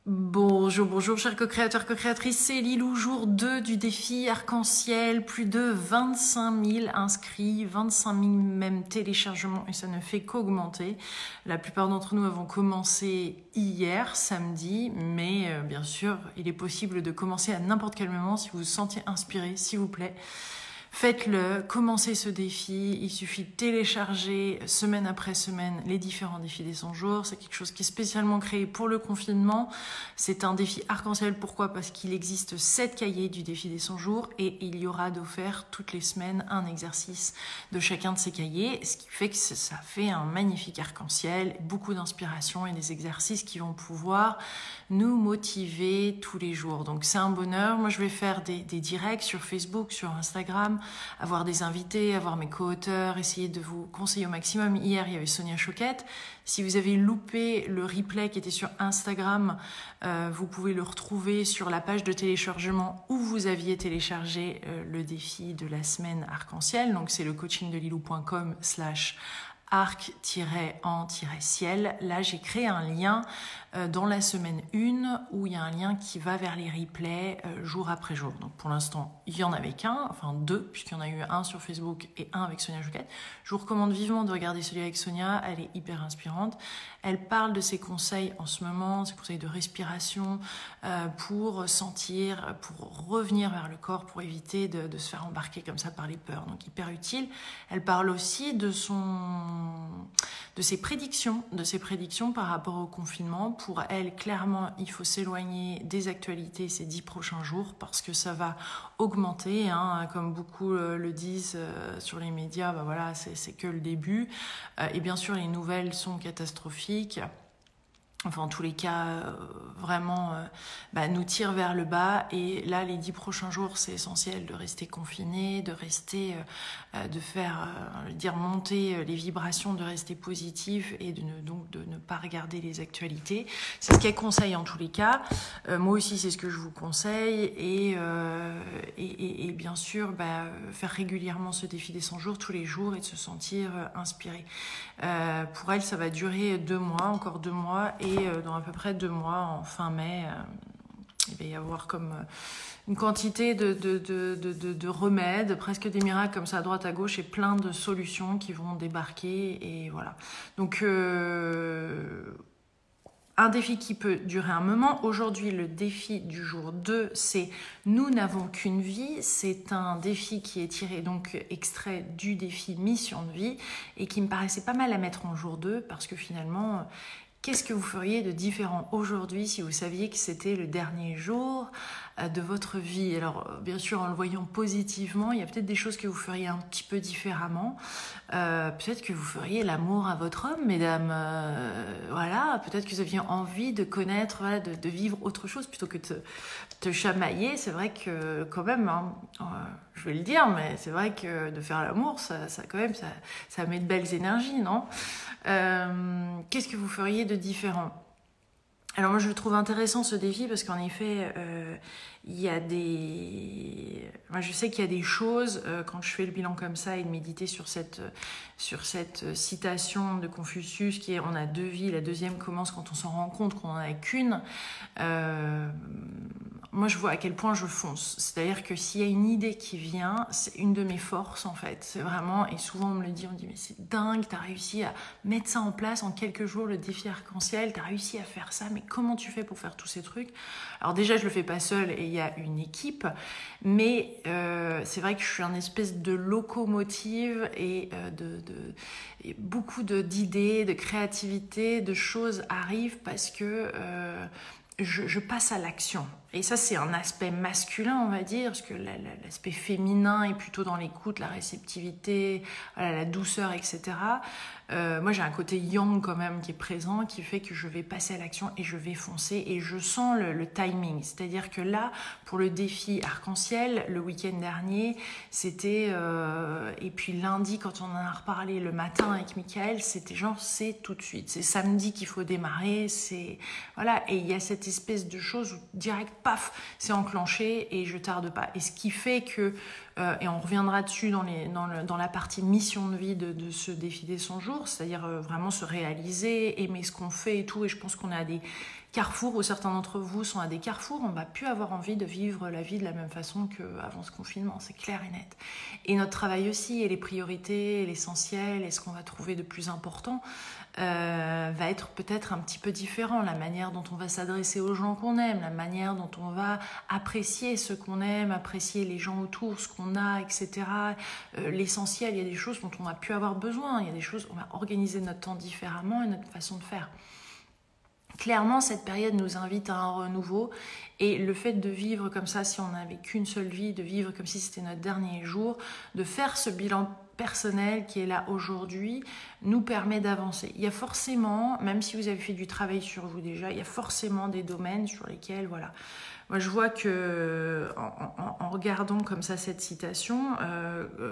Bonjour, bonjour chers co-créateurs, co-créatrices, c'est Lilou, jour 2 du défi arc-en-ciel, plus de 25 000 inscrits, 25 000 même téléchargements et ça ne fait qu'augmenter. La plupart d'entre nous avons commencé hier, samedi, mais bien sûr, il est possible de commencer à n'importe quel moment si vous vous sentez inspiré, s'il vous plaît. Faites-le, commencez ce défi, il suffit de télécharger semaine après semaine les différents défis des 100 jours. C'est quelque chose qui est spécialement créé pour le confinement. C'est un défi arc-en-ciel, pourquoi? Parce qu'il existe 7 cahiers du défi des 100 jours et il y aura d'offert toutes les semaines un exercice de chacun de ces cahiers, ce qui fait que ça fait un magnifique arc-en-ciel, beaucoup d'inspiration et des exercices qui vont pouvoir nous motiver tous les jours. Donc c'est un bonheur. Moi je vais faire des directs sur Facebook, sur Instagram, avoir des invités, avoir mes co-auteurs, essayer de vous conseiller au maximum. Hier, il y avait Sonia Choquette. Si vous avez loupé le replay qui était sur Instagram, vous pouvez le retrouver sur la page de téléchargement où vous aviez téléchargé le défi de la semaine arc-en-ciel. Donc, c'est le coachingdelilou.com/arc-en-ciel. Là, j'ai créé un lien dans la semaine 1 où il y a un lien qui va vers les replays jour après jour. Donc pour l'instant, il n'y en avait qu'un, enfin 2, puisqu'il y en a eu un sur Facebook et un avec Sonia Choquette. Je vous recommande vivement de regarder celui avec Sonia, elle est hyper inspirante. Elle parle de ses conseils en ce moment, ses conseils de respiration pour sentir, pour revenir vers le corps, pour éviter de se faire embarquer comme ça par les peurs. Donc hyper utile. Elle parle aussi de ses prédictions par rapport au confinement. Pour elle, clairement, il faut s'éloigner des actualités ces 10 prochains jours parce que ça va augmenter, hein, comme beaucoup le disent sur les médias, bah voilà, c'est que le début. Et bien sûr, les nouvelles sont catastrophiques. Enfin, en tous les cas, vraiment, nous tire vers le bas. Et là, les 10 prochains jours, c'est essentiel de rester confiné, de rester, de faire, monter les vibrations, de rester positif et donc de ne pas regarder les actualités. C'est ce qu'elle conseille en tous les cas. Moi aussi, c'est ce que je vous conseille. Et bien sûr, faire régulièrement ce défi des 100 jours, tous les jours, et de se sentir inspiré. Pour elle, ça va durer 2 mois, encore 2 mois. Et dans à peu près 2 mois, en fin mai, il va y avoir comme une quantité de remèdes, presque des miracles comme ça à droite à gauche et plein de solutions qui vont débarquer. Et voilà. Donc, un défi qui peut durer un moment. Aujourd'hui, le défi du jour 2, c'est « Nous n'avons qu'une vie ». C'est un défi qui est tiré, donc extrait du défi Mission de vie et qui me paraissait pas mal à mettre en jour 2 parce que finalement, qu'est-ce que vous feriez de différent aujourd'hui si vous saviez que c'était le dernier jour de votre vie? Alors, bien sûr, en le voyant positivement, il y a peut-être des choses que vous feriez un petit peu différemment. Peut-être que vous feriez l'amour à votre homme, mesdames. Voilà, peut-être que vous aviez envie de connaître, voilà, de vivre autre chose plutôt que de te chamailler. C'est vrai que, quand même, hein, je vais le dire, mais c'est vrai que de faire l'amour, ça quand même, ça met de belles énergies, non? Qu'est-ce que vous feriez de différent? Alors moi je trouve intéressant ce défi parce qu'en effet il y a moi je sais qu'il y a des choses quand je fais le bilan comme ça et de méditer sur cette citation de Confucius qui est on a 2 vies, la deuxième commence quand on s'en rend compte qu'on n'en a qu'une. Moi je vois à quel point je fonce, c'est-à-dire que s'il y a une idée qui vient, c'est une de mes forces en fait, c'est vraiment, et souvent on me le dit, on me dit mais c'est dingue, t'as réussi à mettre ça en place en quelques jours, le défi arc-en-ciel, t'as réussi à faire ça, mais comment tu fais pour faire tous ces trucs? Alors déjà je le fais pas seule et il y a une équipe, mais c'est vrai que je suis un espèce de locomotive et et beaucoup d'idées, de créativité, de choses arrivent parce que je passe à l'action. Et ça, c'est un aspect masculin, on va dire, parce que l'aspect féminin est plutôt dans l'écoute, la réceptivité, voilà, la douceur, etc. Moi, j'ai un côté yang quand même qui est présent, qui fait que je vais passer à l'action et je vais foncer et je sens le timing. C'est-à-dire que là, pour le défi arc-en-ciel, le week-end dernier, c'était... et puis lundi, quand on en a reparlé le matin avec Michael, c'était genre, c'est tout de suite. C'est samedi qu'il faut démarrer, c'est... Voilà, et il y a cette espèce de chose où direct, paf, c'est enclenché et je tarde pas. Et ce qui fait que, et on reviendra dessus dans la partie mission de vie de ce défi des 100 jours, c'est-à-dire vraiment se réaliser, aimer ce qu'on fait et tout, et je pense qu'on a carrefours où certains d'entre vous sont à des carrefours, on va plus avoir envie de vivre la vie de la même façon qu'avant ce confinement, c'est clair et net. Et notre travail aussi, et les priorités, et l'essentiel, et ce qu'on va trouver de plus important, va être peut-être un petit peu différent. La manière dont on va s'adresser aux gens qu'on aime, la manière dont on va apprécier ce qu'on aime, apprécier les gens autour, ce qu'on a, etc. L'essentiel, il y a des choses dont on n'a pu avoir besoin, il y a des choses, on va organiser notre temps différemment et notre façon de faire. Clairement, cette période nous invite à un renouveau et le fait de vivre comme ça, si on n'avait qu'une seule vie, de vivre comme si c'était notre dernier jour, de faire ce bilan personnel qui est là aujourd'hui, nous permet d'avancer. Il y a forcément, même si vous avez fait du travail sur vous déjà, il y a forcément des domaines sur lesquels, voilà. Moi, je vois que en regardant comme ça cette citation,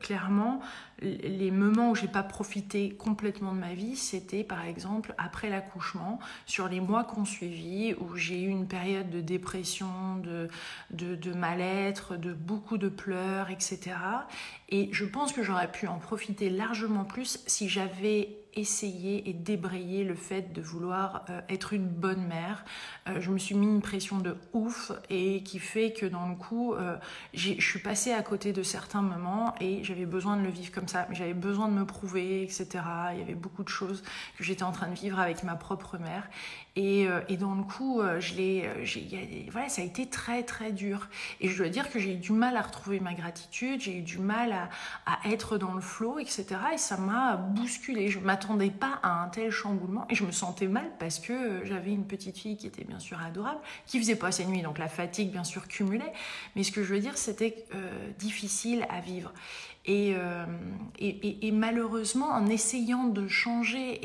clairement, les moments où j'ai pas profité complètement de ma vie, c'était par exemple après l'accouchement, sur les mois qu'on suivit, où j'ai eu une période de dépression, de mal-être, de beaucoup de pleurs, etc. Et je pense que j'aurais pu en profiter largement plus si j'avais essayé et débrayé le fait de vouloir être une bonne mère. Je me suis mis une pression de ouf et qui fait que dans le coup, je suis passée à côté de certains moments et j'avais besoin de le vivre comme ça. J'avais besoin de me prouver, etc. Il y avait beaucoup de choses que j'étais en train de vivre avec ma propre mère. Et dans le coup, voilà, ça a été très très dur. Et je dois dire que j'ai eu du mal à retrouver ma gratitude, j'ai eu du mal à être dans le flow, etc. Et ça m'a bousculée. Je ne m'attendais pas à un tel chamboulement et je me sentais mal parce que j'avais une petite fille qui était bien sûr adorable, qui faisait pas ses nuits, donc la fatigue bien sûr cumulait. Mais ce que je veux dire, c'était difficile à vivre. Et malheureusement, en essayant de changer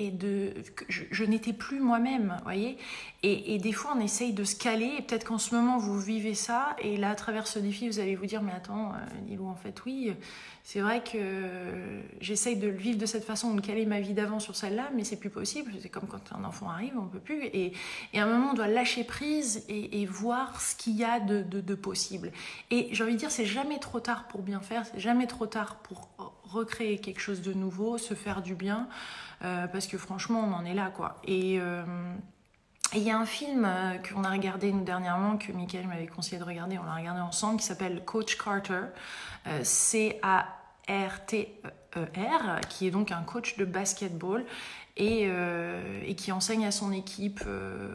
je n'étais plus moi-même, voyez. Et des fois, on essaye de se caler. Et peut-être qu'en ce moment, vous vivez ça. Et là, à travers ce défi, vous allez vous dire, mais attends, Nilou, en fait, oui, c'est vrai que j'essaye de le vivre de cette façon, de caler ma vie d'avant sur celle-là, mais c'est plus possible. C'est comme quand un enfant arrive, on peut plus. Et à un moment, on doit lâcher prise et voir ce qu'il y a de possible. Et j'ai envie de dire, c'est jamais trop tard pour bien faire. C'est jamais trop tard pour recréer quelque chose de nouveau, se faire du bien, parce que franchement, on en est là, quoi. Et il y a un film qu'on a regardé nous dernièrement, que Mickaël m'avait conseillé de regarder, on l'a regardé ensemble, qui s'appelle Coach Carter, C-A-R-T-E-R, qui est donc un coach de basketball et qui enseigne à son équipe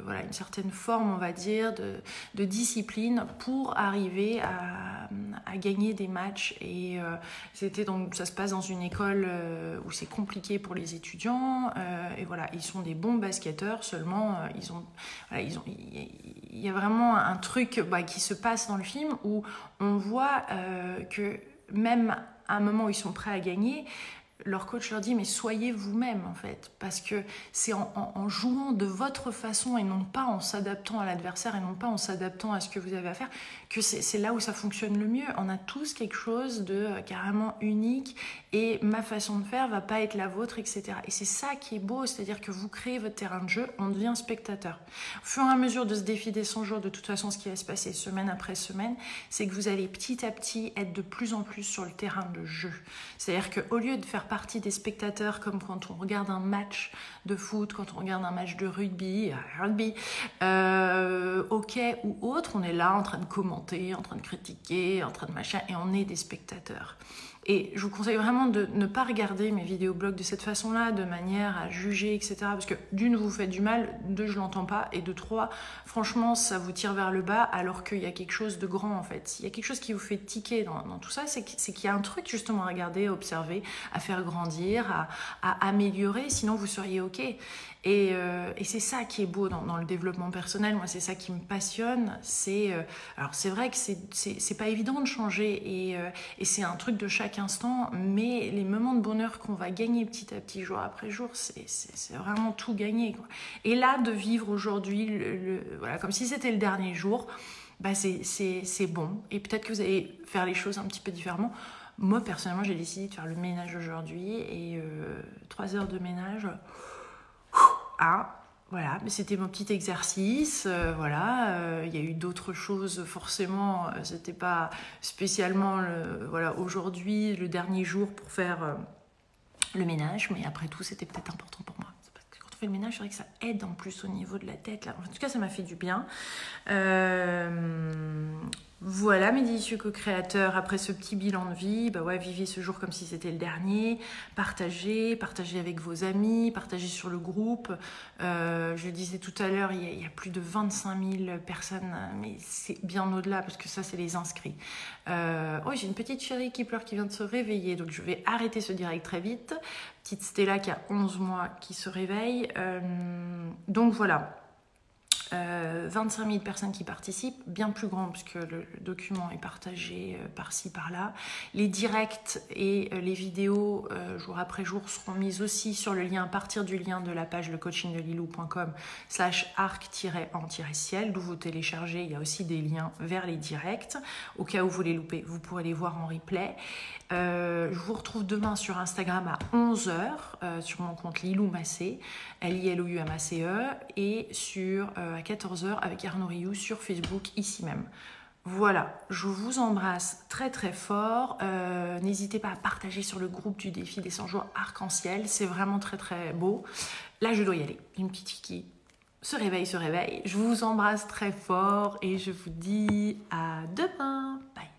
voilà, une certaine forme, on va dire, de discipline pour arriver à gagner des matchs. Et donc, ça se passe dans une école où c'est compliqué pour les étudiants. Et voilà, ils sont des bons basketteurs, seulement il y a vraiment un truc qui se passe dans le film où on voit que même à un moment où ils sont prêts à gagner, leur coach leur dit, mais soyez vous-même en fait, parce que c'est en jouant de votre façon et non pas en s'adaptant à l'adversaire et non pas en s'adaptant à ce que vous avez à faire, que c'est là où ça fonctionne le mieux. On a tous quelque chose de carrément unique et ma façon de faire va pas être la vôtre, etc. Et c'est ça qui est beau, c'est-à-dire que vous créez votre terrain de jeu, on devient spectateur. Au fur et à mesure de ce défi des 100 jours, de toute façon, ce qui va se passer semaine après semaine, c'est que vous allez petit à petit être de plus en plus sur le terrain de jeu. C'est-à-dire qu'au lieu de faire partie des spectateurs comme quand on regarde un match de foot, quand on regarde un match de rugby, hockey ou autre, on est là en train de commenter, en train de critiquer, en train de machin, et on est des spectateurs. Et je vous conseille vraiment de ne pas regarder mes vidéoblogs de cette façon-là, de manière à juger, etc. Parce que d'une, vous faites du mal, deux, je l'entends pas, et de trois, franchement, ça vous tire vers le bas, alors qu'il y a quelque chose de grand, en fait. S'il y a quelque chose qui vous fait tiquer dans tout ça, c'est qu'il y a un truc justement à regarder, à observer, à faire grandir, à améliorer, sinon vous seriez OK. Et c'est ça qui est beau dans le développement personnel. Moi, c'est ça qui me passionne. Alors, c'est vrai que c'est pas évident de changer et c'est un truc de chaque instant, mais les moments de bonheur qu'on va gagner petit à petit, jour après jour, c'est vraiment tout gagné, quoi. Et là, de vivre aujourd'hui, voilà, comme si c'était le dernier jour, c'est bon. Et peut-être que vous allez faire les choses un petit peu différemment. Moi, personnellement, j'ai décidé de faire le ménage aujourd'hui et 3 heures de ménage. Voilà, mais c'était mon petit exercice, voilà, il y a eu d'autres choses, forcément, c'était pas spécialement, aujourd'hui, le dernier jour pour faire le ménage, mais après tout, c'était peut-être important pour moi. C'est parce que quand on fait le ménage, c'est vrai que ça aide en plus au niveau de la tête. Là. En tout cas, ça m'a fait du bien. Voilà mes délicieux co-créateurs, après ce petit bilan de vie, bah ouais, vivez ce jour comme si c'était le dernier, partagez avec vos amis, partagez sur le groupe. Je le disais tout à l'heure, il y a plus de 25 000 personnes, mais c'est bien au-delà parce que ça, c'est les inscrits. Oh, j'ai une petite chérie qui pleure, qui vient de se réveiller, donc je vais arrêter ce direct très vite. Petite Stella qui a 11 mois qui se réveille. Donc voilà. 25 000 personnes qui participent, bien plus grand puisque le document est partagé par-ci, par-là. Les directs et les vidéos jour après jour seront mises aussi sur le lien, à partir du lien de la page lecoachingdelilou.com/arc-en-ciel, d'où vous téléchargez. Il y a aussi des liens vers les directs. Au cas où vous les loupez, vous pourrez les voir en replay. Je vous retrouve demain sur Instagram à 11h sur mon compte Lilou Massé, LILOUMACE, et à 14h avec Arnaud Rioux sur Facebook, ici même. Voilà, je vous embrasse très très fort. N'hésitez pas à partager sur le groupe du défi des 100 jours arc-en-ciel, c'est vraiment très très beau. Là, je dois y aller. Une petite fille se réveille. Je vous embrasse très fort et je vous dis à demain. Bye.